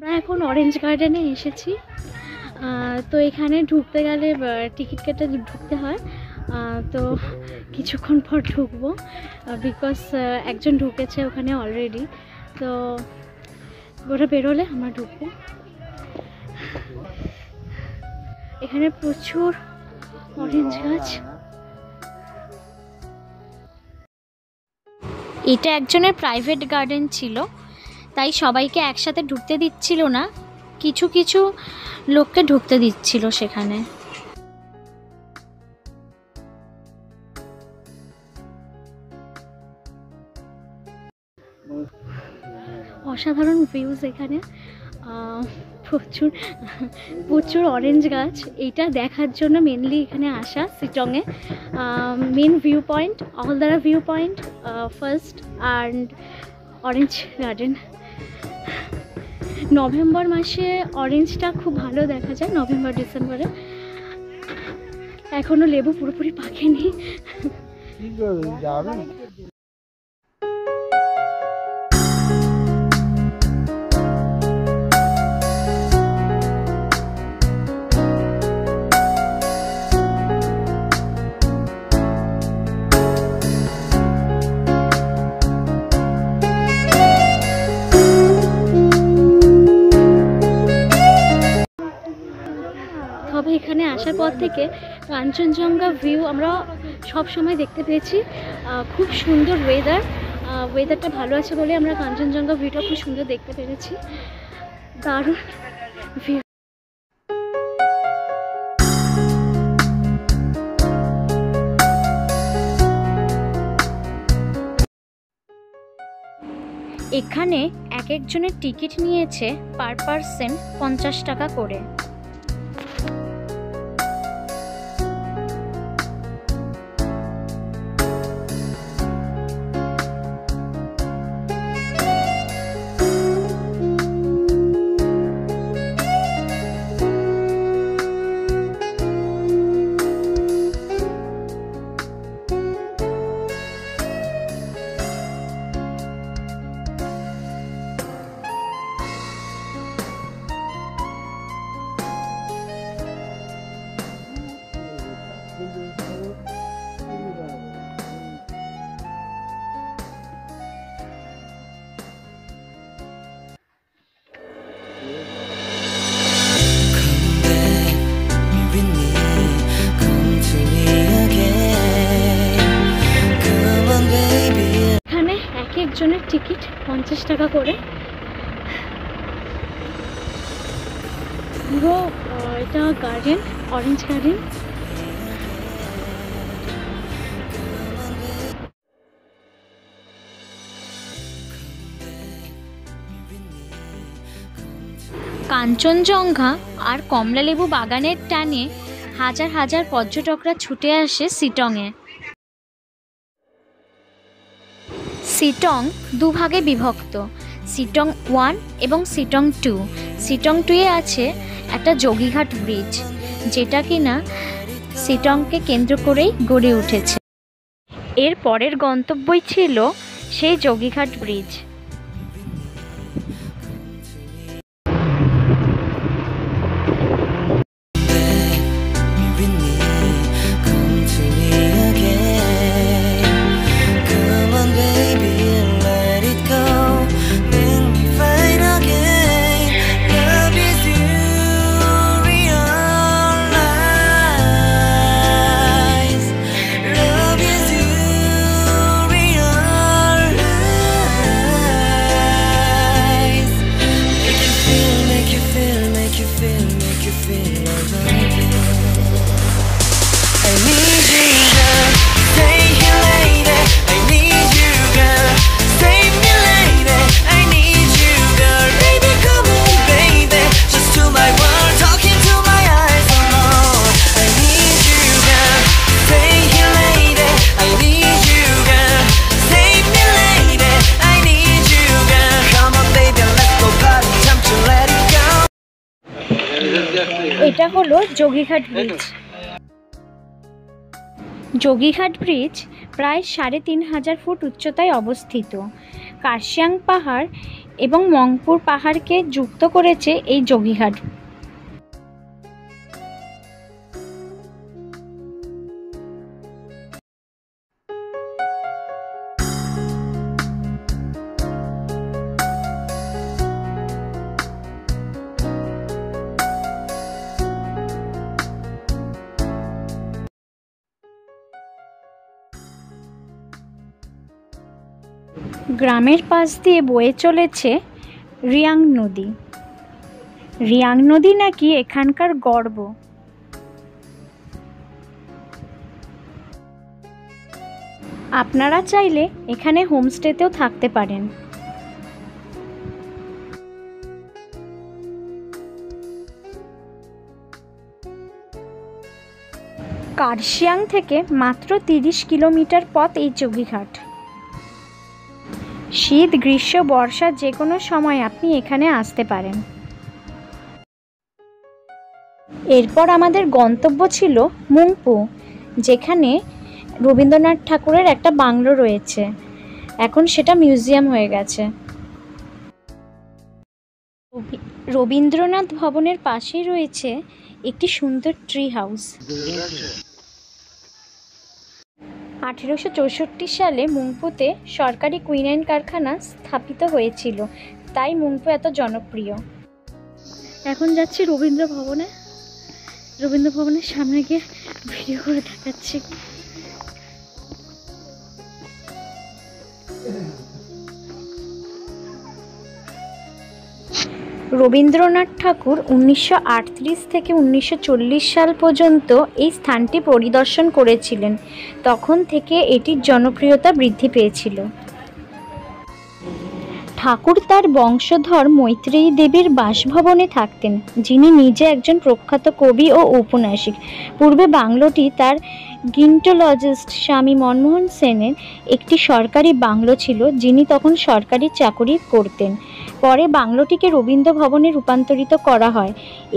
আমরা এখন অরেঞ্জ গার্ডেনে এসেছি। তো এখানে ঢুকতে গেলে টিকিট কেটে ঢুকতে হয়। তো কিছুক্ষণ পর ঢুকবো, বিকজ একজন ঢুকেছে ওখানে অলরেডি। তো ওরা বেরোলে আমরা ঢুকবো। এখানে প্রচুর অরেঞ্জ গাছ। এটা একজনের প্রাইভেট গার্ডেন ছিল, তাই সবাইকে একসাথে ঢুকতে দিচ্ছিল না, কিছু কিছু লোককে ঢুকতে দিচ্ছিল সেখানে। অসাধারণ ভিউজ এখানে, প্রচুর প্রচুর অরেঞ্জ গাছ। এইটা দেখার জন্য মেনলি এখানে আসা শিলংয়ে। মেন ভিউ পয়েন্ট, অলদারা view point, first and orange garden. November মাসে অরেঞ্জটা খুব ভালো দেখা যায়, নভেম্বর ডিসেম্বরে। এখনো লেবু পুরোপুরি পাকেনি। তবে এখানে আসার পর থেকে কাঞ্চনজঙ্ঘা ভিউ আমরা সব সময় দেখতে পেয়েছি। খুব সুন্দর ওয়েদারটা ভালো আছে বলে আমরা কাঞ্চনজঙ্ঘা ভিউটা খুব সুন্দর দেখতে পেরেছি। দারুণ ভিউ। এখানে এক একজনের টিকিট নিয়েছে পার পারসন 50 টাকা করে। একজনের টিকিট 50 টাকা করে। পুরো এটা গার্ডেন, অরেঞ্জ গার্ডেন। কাঞ্চনজঙ্ঘা আর কমলালেবু বাগানের টানে হাজার হাজার পর্যটকরা ছুটে আসে শিলংয়ে। শিলং দুভাগে বিভক্ত, শিলং 1 এবং শিলং 2। শিলং 2-এ আছে একটা যোগীঘাট ব্রিজ, যেটা কিনা শিলংকে কেন্দ্র করেই গড়ে উঠেছে। এর পরের গন্তব্যই ছিল সেই যোগীঘাট ব্রিজ। এটা হলো যোগীঘাট ব্রিজ। যোগীঘাট ব্রিজ প্রায় 3500 ফুট উচ্চতায় অবস্থিত। কার্শিয়াং পাহাড় এবং মংপুর পাহাড়কে যুক্ত করেছে এই যোগীঘাট। গ্রামের পাশ দিয়ে বয়ে চলেছে রিয়াং নদী। রিয়াং নদী নাকি এখানকার গর্ব। আপনারা চাইলে এখানে হোমস্টেতেও থাকতে পারেন। কার্শিয়াং থেকে মাত্র 30 কিলোমিটার পথ এই যোগীঘাট। শীত, গ্রীষ্ম, বর্ষা যে কোনো সময় আপনি এখানে আসতে পারেন। এরপর আমাদের গন্তব্য ছিল মুংপু, যেখানে রবীন্দ্রনাথ ঠাকুরের একটা বাংলো রয়েছে। এখন সেটা মিউজিয়াম হয়ে গেছে। রবীন্দ্রনাথ ভবনের পাশেই রয়েছে একটি সুন্দর ট্রি হাউস। 1864 সালে মুংপুতে সরকারি কুইনাইন কারখানা স্থাপিত হয়েছিল, তাই মুংপু এত জনপ্রিয়। এখন যাচ্ছি রবীন্দ্র ভবনের সামনে গিয়ে ভিডিও করে দেখাচ্ছি। রবীন্দ্রনাথ ঠাকুর 1938 থেকে 1940 সাল পর্যন্ত এই স্থানটি পরিদর্শন করেছিলেন। তখন থেকে এটির জনপ্রিয়তা বৃদ্ধি পেয়েছিল। ঠাকুর তার বংশধর মৈত্রেয়ী দেবীর বাসভবনে থাকতেন, যিনি নিজে একজন প্রখ্যাত কবি ও ঔপন্যাসিক। পূর্বে বাংলোটি তার গিন্টোলজিস্ট স্বামী মনমোহন সেনের একটি সরকারি বাংলো ছিল, যিনি তখন সরকারি চাকুরি করতেন। পরে বাংলোটিকে রবীন্দ্র ভবনে রূপান্তরিত করা হয়।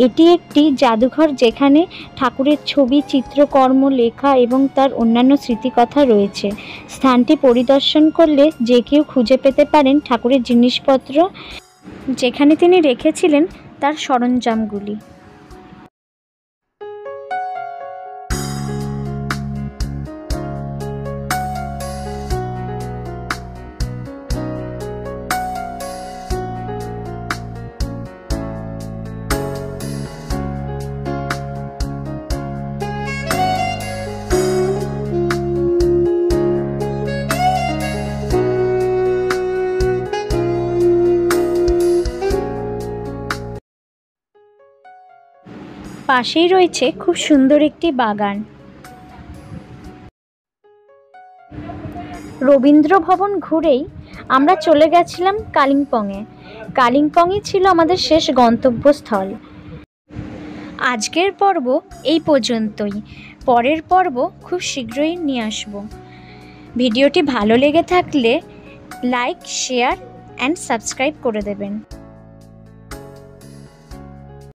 এটি একটি জাদুঘর, যেখানে ঠাকুরের ছবি, চিত্রকর্ম, লেখা এবং তার অন্যান্য স্মৃতিকথা রয়েছে। স্থানটি পরিদর্শন করলে যে কেউ খুঁজে পেতে পারেন ঠাকুরের জিনিসপত্র, যেখানে তিনি রেখেছিলেন তার সরঞ্জামগুলি। পাশেই রয়েছে খুব সুন্দর একটি বাগান। রবীন্দ্র ভবন ঘুরেই আমরা চলে গেছিলাম কালিম্পংয়ে। কালিম্পংই ছিল আমাদের শেষ গন্তব্যস্থল। আজকের পর্ব এই পর্যন্তই। পরের পর্ব খুব শীঘ্রই নিয়ে আসব। ভিডিওটি ভালো লেগে থাকলে লাইক, শেয়ার অ্যান্ড সাবস্ক্রাইব করে দেবেন।